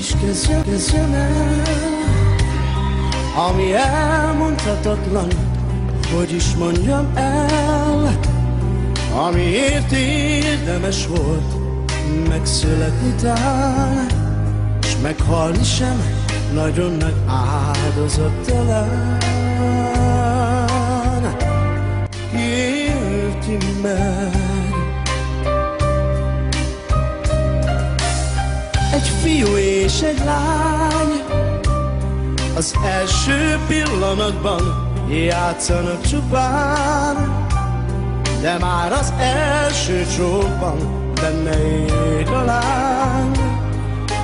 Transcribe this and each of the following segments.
is kezdjem el, ami elmondhatatlan, hogy is mondjam el, amiért érdemes volt megszületni talán, s meghalni sem nagyon nagy áldozat talán. Ki érti meg? Egy fiú és egy lány az első pillanatban játszanak csupán, de már az első csókban benne ég a lány,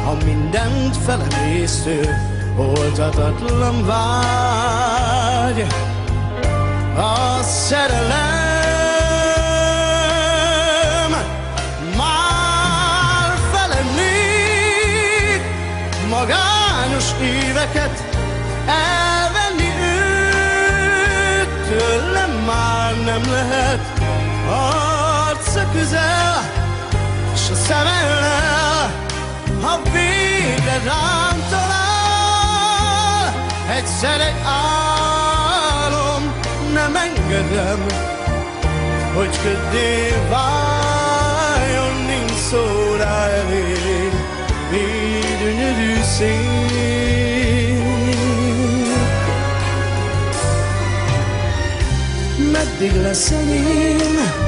a mindent felemésztő, oltatatlan vágy. A szerelem már felemlik, magányos éveket elvenni őt tőlem már nem lehet. Arca közel, s a szemellel, ha végre rám talál, egyszer egy álom, nem engedem, hogy köddé váljon, nincs szó rá elég, így gyönyörű szép. Meddig lesz enyém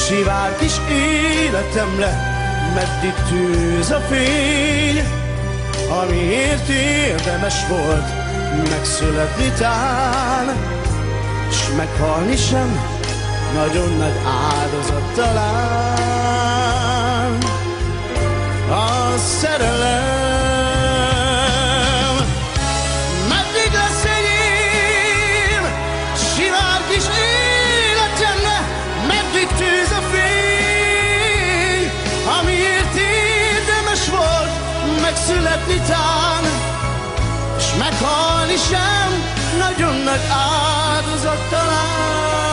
sivár kis életemre, meddig tűz a fény, amiért érdemes volt megszületni tán, s meghalni sem nagyon nagy áldozat talán. A szerelem meddig lesz enyém sivár kis életemre, meddig tűz a fény, amiért érdemes volt megszületni tán, s meghalni sem nagyon nagy áldozat talán.